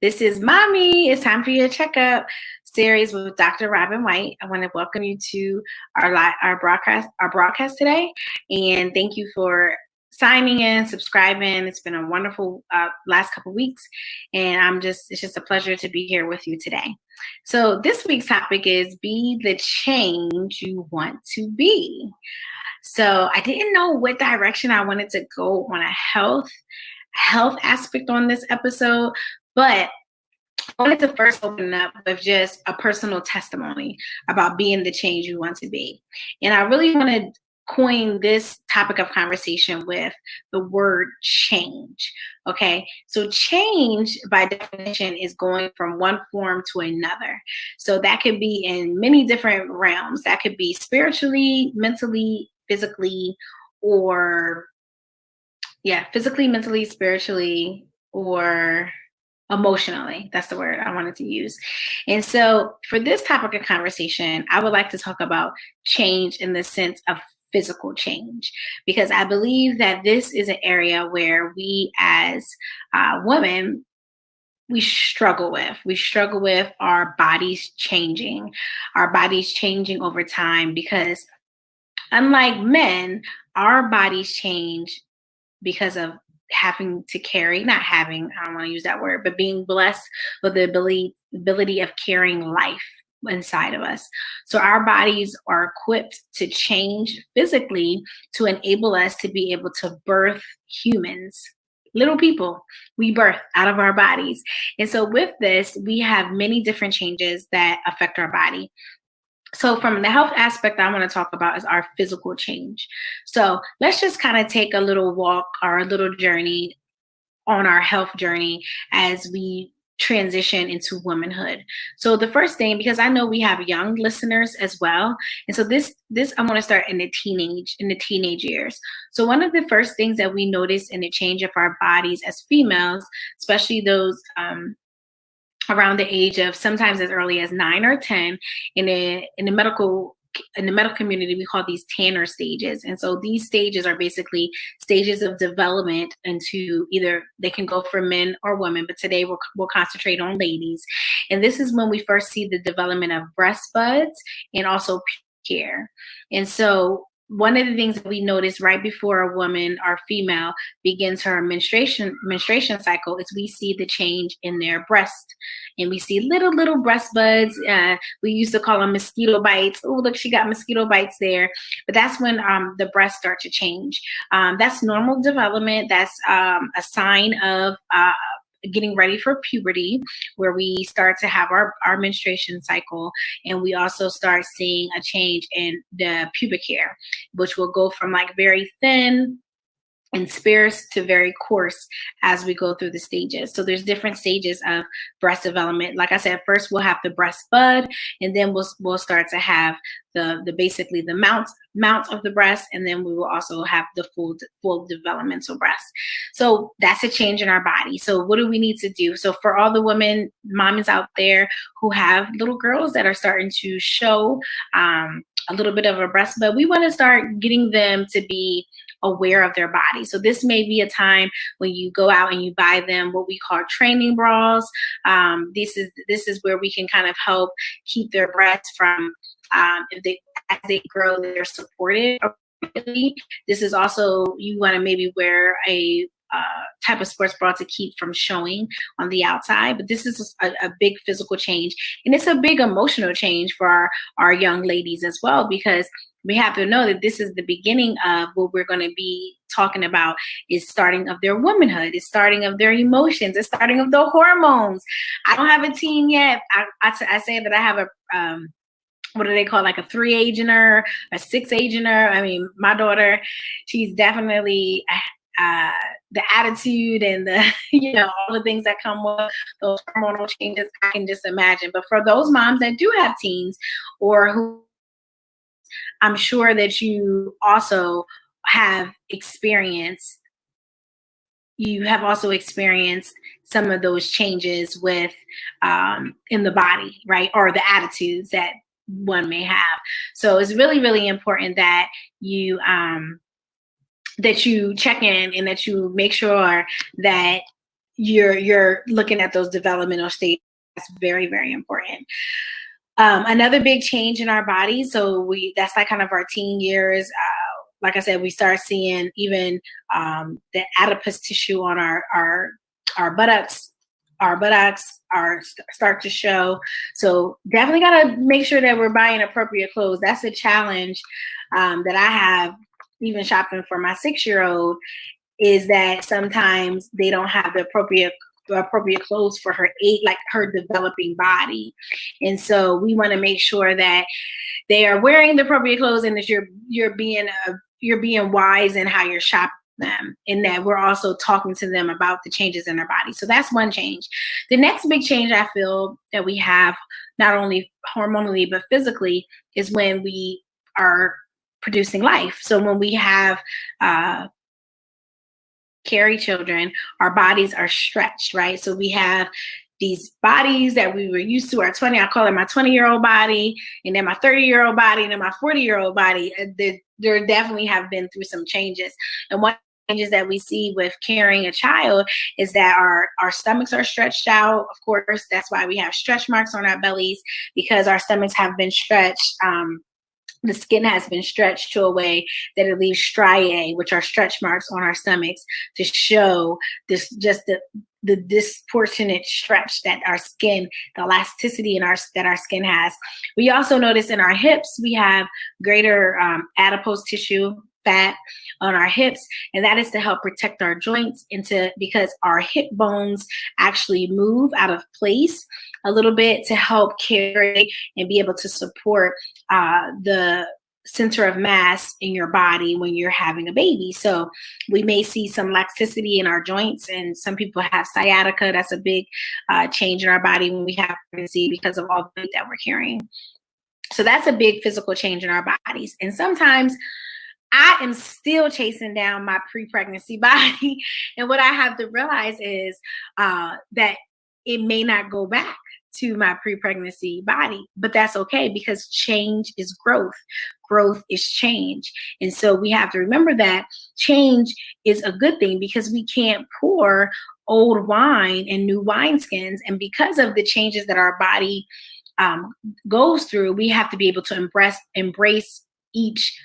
This is Mommy. It's time for your checkup series with Dr. Robyn White. I want to welcome you to our broadcast today, and thank you for signing in, subscribing. It's been a wonderful last couple weeks, and it's just a pleasure to be here with you today. So this week's topic is be the change you want to be. So I didn't know what direction I wanted to go on a health aspect on this episode, but I wanted to first open up with just a personal testimony about being the change you want to be. And I really want to coin this topic of conversation with the word change. Okay. So change by definition is going from one form to another. So that could be in many different realms. That could be spiritually, mentally, physically, or physically, mentally, spiritually, or emotionally. That's the word I wanted to use. And so for this topic of conversation, I would like to talk about change in the sense of physical change, because I believe that this is an area where we as women, we struggle with our bodies changing over time, because unlike men, our bodies change because of having to carry, not having, I don't want to use that word, but being blessed with the ability of carrying life inside of us. So our bodies are equipped to change physically to enable us to be able to birth humans. Little people, we birth out of our bodies. And so with this, we have many different changes that affect our body. So from the health aspect I want to talk about is our physical change. So let's just kind of take a little walk or a little journey on our health journey as we transition into womanhood. So the first thing, because I know we have young listeners as well, and so this I'm going to start in the teenage years. So one of the first things that we notice in the change of our bodies as females, especially those around the age of sometimes as early as 9 or 10, in the medical community, we call these Tanner stages. And so these stages are basically stages of development into either they can go for men or women, but today we'll concentrate on ladies. And this is when we first see the development of breast buds and also pubic hair. And so one of the things that we notice right before a woman or female begins her menstruation cycle is we see the change in their breast. And we see little breast buds. We used to call them mosquito bites. Oh, look, she got mosquito bites there. But that's when the breasts start to change. That's normal development. That's a sign of getting ready for puberty, where we start to have our menstruation cycle, and we also start seeing a change in the pubic hair, which will go from like very thin and sparse to very coarse as we go through the stages. So there's different stages of breast development. Like I said, first we'll have the breast bud, and then we'll start to have the basically the mount of the breast, and then we will also have the full developmental breast. So that's a change in our body. So what do we need to do? So for all the women, moms out there who have little girls that are starting to show a little bit of a breast bud, we want to start getting them to be aware of their body. So this may be a time when you go out and you buy them what we call training bras. This is where we can kind of help keep their breasts from as they grow, they're supported appropriately. This is also, you want to maybe wear a type of sports bra to keep from showing on the outside. But this is a big physical change, and it's a big emotional change for our young ladies as well, because we have to know that this is the beginning of what we're going to be talking about, is starting of their womanhood, is starting of their emotions, is starting of the hormones. I don't have a teen yet. I say that I have a what do they call, like a 3-agener, a 6-agener. I mean, my daughter, she's definitely the attitude and the all the things that come with those hormonal changes. I can just imagine. But for those moms that do have teens, or who, I'm sure that you also have experienced some of those changes with in the body, right? Or the attitudes that one may have. So it's really, really important that you check in, and that you make sure that you're looking at those developmental stages. That's very, very important. Another big change in our body. So that's like kind of our teen years. Like I said, we start seeing even the adipose tissue on our buttocks. Our buttocks start to show. So definitely got to make sure that we're buying appropriate clothes. That's a challenge that I have, even shopping for my 6-year-old, is that sometimes they don't have the appropriate clothes for her age, like her developing body. And so we want to make sure that they are wearing the appropriate clothes, and that you're being wise in how you're shopping them, and that we're also talking to them about the changes in their body. So that's one change. The next big change I feel that we have, not only hormonally but physically, is when we are producing life. So when we have carry children, our bodies are stretched, right? So we have these bodies that we were used to, I call it my 20-year-old body, and then my 30-year-old body, and then my 40-year-old body. There definitely have been through some changes. And one changes that we see with carrying a child is that our stomachs are stretched out. Of course, that's why we have stretch marks on our bellies, because our stomachs have been stretched. The skin has been stretched to a way that it leaves striae, which are stretch marks on our stomachs, to show the disproportionate stretch that our skin, the elasticity that our skin has. We also notice in our hips, we have greater adipose tissue, fat on our hips, and that is to help protect our joints, because our hip bones actually move out of place a little bit to help carry and be able to support the center of mass in your body when you're having a baby. So we may see some laxicity in our joints, and some people have sciatica. That's a big change in our body when we have pregnancy, because of all the weight that we're carrying. So that's a big physical change in our bodies. And sometimes I am still chasing down my pre-pregnancy body. And what I have to realize is that it may not go back to my pre-pregnancy body, but that's okay, because change is growth. Growth is change. And so we have to remember that change is a good thing, because we can't pour old wine in new wineskins. And because of the changes that our body goes through, we have to be able to embrace each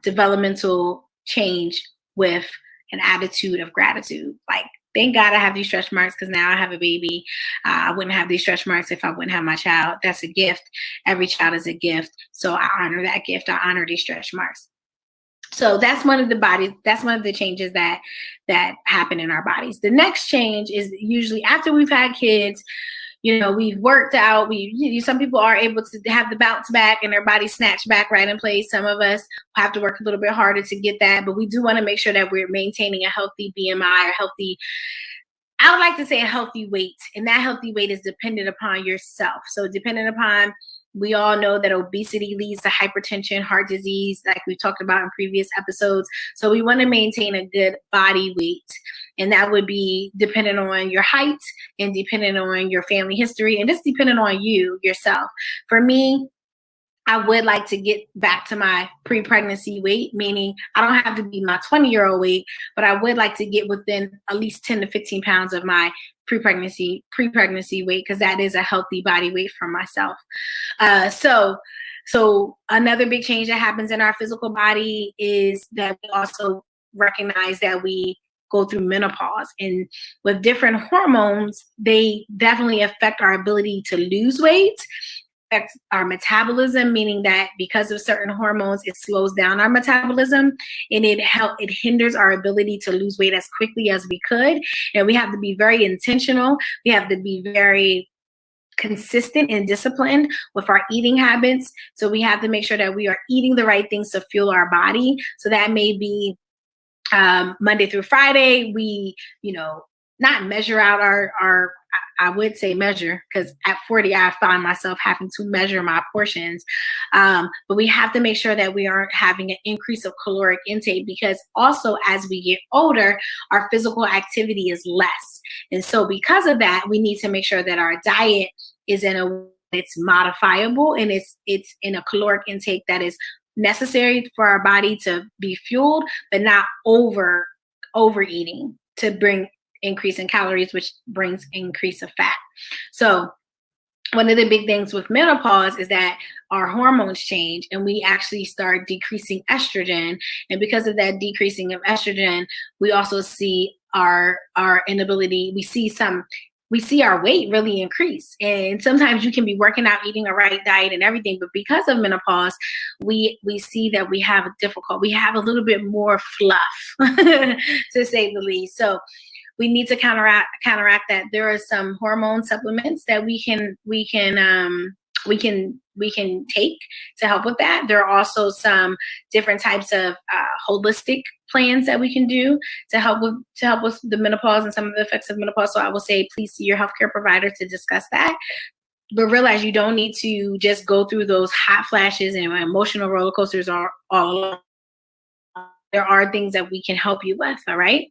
developmental change with an attitude of gratitude. Like, thank God I have these stretch marks, because now I have a baby. I wouldn't have these stretch marks if I wouldn't have my child. That's a gift. Every child is a gift. So I honor that gift. I honor these stretch marks. So that's one of the changes that happen in our bodies. The next change is usually after we've had kids. We've worked out. Some people are able to have the bounce back and their body snatched back right in place. Some of us have to work a little bit harder to get that, but we do want to make sure that we're maintaining a healthy BMI, I would like to say a healthy weight. And that healthy weight is dependent upon yourself. So we all know that obesity leads to hypertension, heart disease, like we talked about in previous episodes. So we want to maintain a good body weight. And that would be dependent on your height and dependent on your family history, and just dependent on you yourself. For me, I would like to get back to my pre-pregnancy weight, meaning I don't have to be my 20-year-old weight, but I would like to get within at least 10 to 15 pounds of my pre-pregnancy weight, because that is a healthy body weight for myself. So another big change that happens in our physical body is that we also recognize that we go through menopause, and with different hormones, they definitely affect our ability to lose weight, affect our metabolism, meaning that because of certain hormones, it slows down our metabolism, and it hinders our ability to lose weight as quickly as we could. And we have to be very intentional. We have to be very consistent and disciplined with our eating habits. So we have to make sure that we are eating the right things to fuel our body. So that may be Monday through Friday, we, not measure out I would say measure, because at 40, I find myself having to measure my portions. But we have to make sure that we aren't having an increase of caloric intake, because also as we get older, our physical activity is less. And so because of that, we need to make sure that our diet is in a way it's modifiable, and it's in a caloric intake that is necessary for our body to be fueled, but not overeating to bring increase in calories, which brings increase of fat. So one of the big things with menopause is that our hormones change and we actually start decreasing estrogen. And because of that decreasing of estrogen, we also see our inability, we see our weight really increase. And sometimes you can be working out, eating a right diet and everything, but because of menopause, we see that we have a little bit more fluff, to say the least. So we need to counteract that. There are some hormone supplements that we can take to help with that. There are also some different types of holistic plans that we can do to help with the menopause and some of the effects of menopause. So I will say, please see your healthcare provider to discuss that. But realize you don't need to just go through those hot flashes and emotional roller coasters all along. There are things that we can help you with. All right.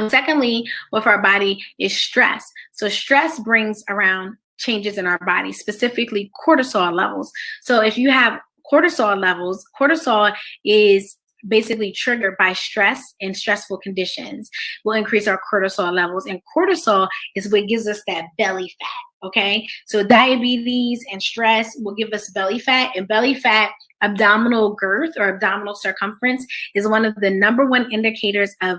Secondly, with our body is stress. So stress brings around changes in our body, specifically cortisol levels. So if you have cortisol levels, cortisol is basically triggered by stress and stressful conditions will increase our cortisol levels. And cortisol is what gives us that belly fat. Okay. So diabetes and stress will give us belly fat, and belly fat, abdominal girth or abdominal circumference, is one of the number one indicators of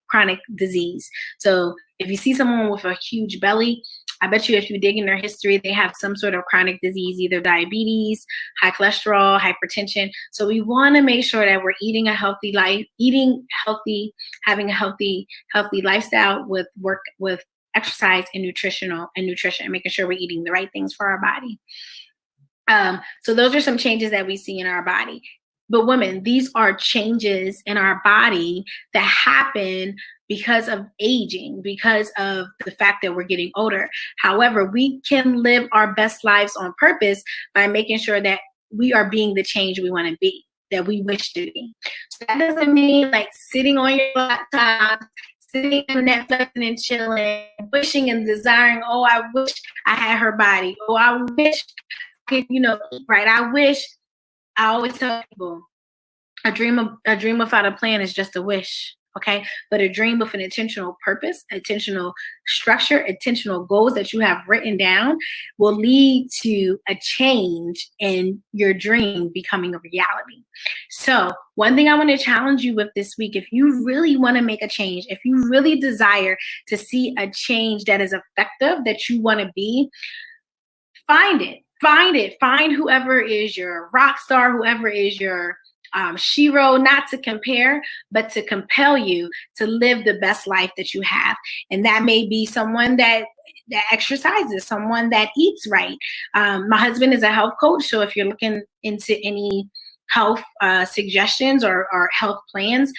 chronic disease. So if you see someone with a huge belly, I bet you if you dig in their history, they have some sort of chronic disease, either diabetes, high cholesterol, hypertension. So we want to make sure that we're eating a healthy life, having a healthy lifestyle with exercise and nutrition, making sure we're eating the right things for our body. So those are some changes that we see in our body. But women, these are changes in our body that happen because of aging, because of the fact that we're getting older. However, we can live our best lives on purpose by making sure that we are being the change we want to be, that we wish to be. So that doesn't mean like sitting on your laptop, sitting on Netflix and chilling, wishing and desiring, oh, I wish I had her body. Oh, I wish I could, eat right. I always tell people, a dream without a plan is just a wish, okay? But a dream with an intentional purpose, intentional structure, intentional goals that you have written down will lead to a change in your dream becoming a reality. So one thing I want to challenge you with this week, if you really want to make a change, if you really desire to see a change that is effective, that you want to be, find it. Find whoever is your rock star, whoever is your shero, not to compare, but to compel you to live the best life that you have. And that may be someone that exercises, someone that eats right. My husband is a health coach. So if you're looking into any health suggestions or health plans,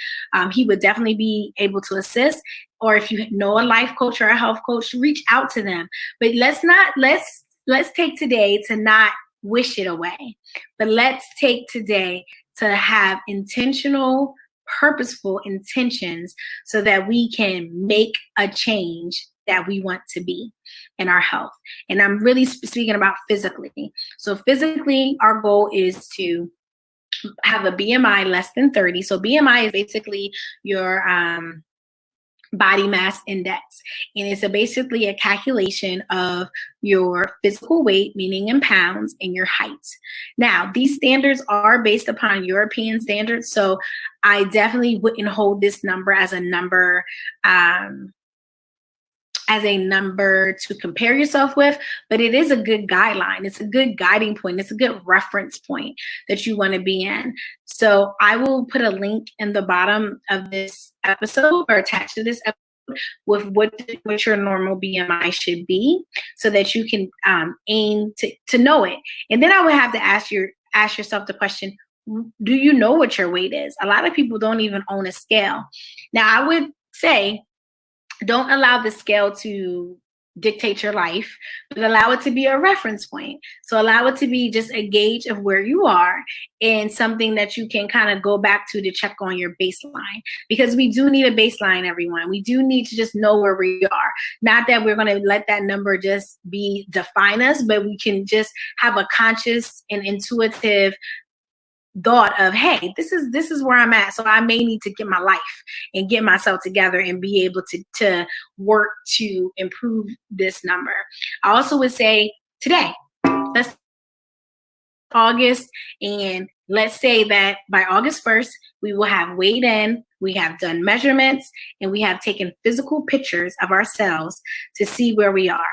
he would definitely be able to assist. Or if you know a life coach or a health coach, reach out to them. But let's take today to not wish it away, but let's take today to have intentional, purposeful intentions so that we can make a change that we want to be in our health. And I'm really speaking about physically. So physically, our goal is to have a BMI less than 30. So BMI is basically your body mass index. And it's basically a calculation of your physical weight, meaning in pounds, and your height. Now, these standards are based upon European standards. So I definitely wouldn't hold this number as a number to compare yourself with, but it is a good guideline. It's a good guiding point. It's a good reference point that you want to be in. So I will put a link in the bottom of this episode or attached to this episode with what your normal BMI should be so that you can aim to know it. And then I would have to ask yourself the question, do you know what your weight is? A lot of people don't even own a scale. Now, I would say, don't allow the scale to dictate your life, but allow it to be a reference point. So allow it to be just a gauge of where you are and something that you can kind of go back to check on your baseline. Because we do need a baseline, everyone. We do need to just know where we are. Not that we're going to let that number just define us, but we can just have a conscious and intuitive thought of, hey, this is where I'm at. So I may need to get my life and get myself together and be able to work to improve this number. I also would say today, let's August, and let's say that by August 1st, we will have weighed in, we have done measurements, and we have taken physical pictures of ourselves to see where we are.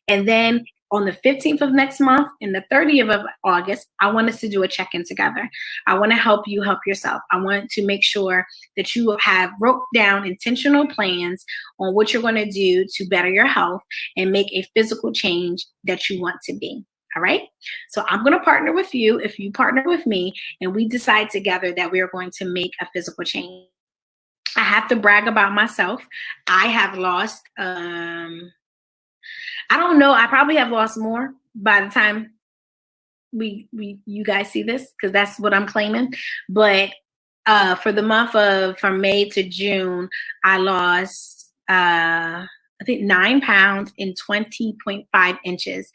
And then on the 15th of next month and the 30th of August, I want us to do a check-in together. I want to help you help yourself. I want to make sure that you have wrote down intentional plans on what you're going to do to better your health and make a physical change that you want to be. All right. So I'm going to partner with you if you partner with me and we decide together that we are going to make a physical change. I have to brag about myself. I have lost, I don't know. I probably have lost more by the time you guys see this, because that's what I'm claiming. But for the month of from May to June, I lost I think 9 pounds and 20.5 inches.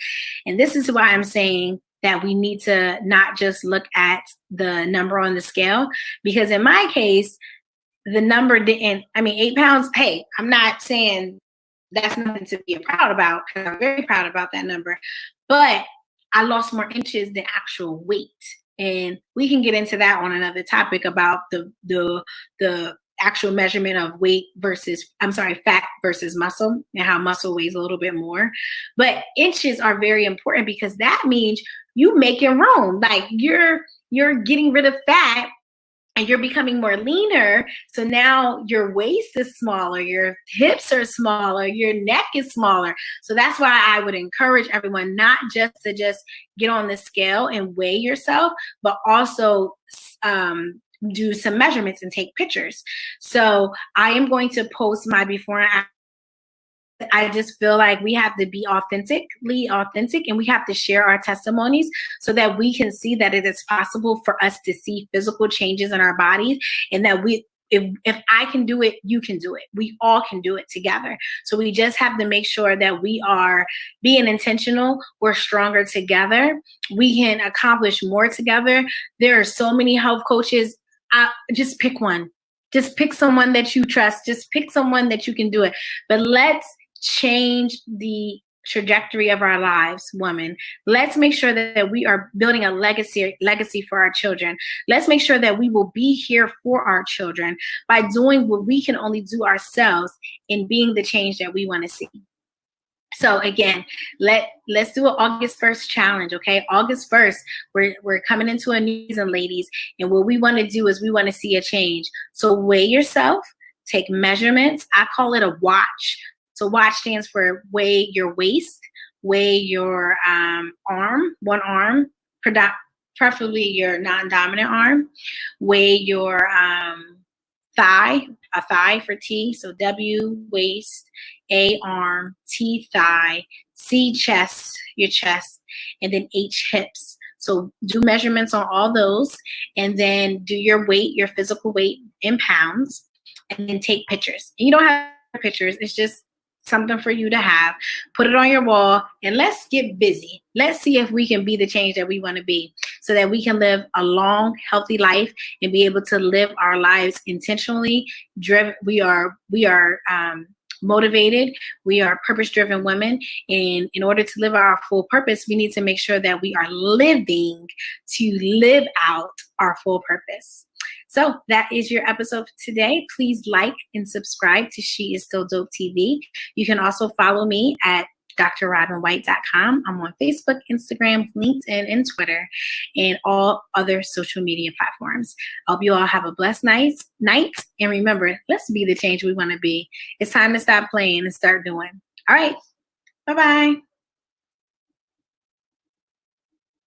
And this is why I'm saying that we need to not just look at the number on the scale, because in my case, the number didn't, 8 pounds. Hey, I'm not saying that's nothing to be proud about, because I'm very proud about that number. But I lost more inches than actual weight. And we can get into that on another topic about the actual measurement of weight fat versus muscle, and how muscle weighs a little bit more. But inches are very important, because that means you making room. Like you're getting rid of fat and you're becoming more leaner. So now your waist is smaller, your hips are smaller, your neck is smaller. So that's why I would encourage everyone not just to get on the scale and weigh yourself, but also do some measurements and take pictures. So I am going to post my before and after. I just feel like we have to be authentically authentic, and we have to share our testimonies so that we can see that it is possible for us to see physical changes in our bodies, and that if I can do it, you can do it. We all can do it together. So we just have to make sure that we are being intentional. We're stronger together. We can accomplish more together. There are so many health coaches. Just pick one. Just pick someone that you trust. Just pick someone that you can do it. But let's change the trajectory of our lives, women. Let's make sure that we are building a legacy for our children. Let's make sure that we will be here for our children by doing what we can only do ourselves in being the change that we want to see. So again, let's do an August 1st challenge, okay? August 1st, we're coming into a new season, ladies, and what we want to do is we want to see a change. So weigh yourself, take measurements. I call it a watch. So watch stands for weigh your waist, weigh your one arm, preferably your non-dominant arm, weigh your thigh, a thigh for T, so W, waist, A, arm, T, thigh, C, chest, your chest, and then H, hips. So do measurements on all those, and then do your weight, your physical weight in pounds, and then take pictures. And you don't have pictures, it's just something for you to have. Put it on your wall, and let's get busy. Let's see if we can be the change that we want to be, so that we can live a long, healthy life and be able to live our lives intentionally driven. We are motivated. We are purpose-driven women. And in order to live our full purpose, we need to make sure that we are living to live out our full purpose. So that is your episode for today. Please like and subscribe to She Is Still Dope TV. You can also follow me at drrobynwhite.com. I'm on Facebook, Instagram, LinkedIn, and Twitter, and all other social media platforms. I hope you all have a blessed night. And remember, let's be the change we want to be. It's time to stop playing and start doing. All right. Bye-bye.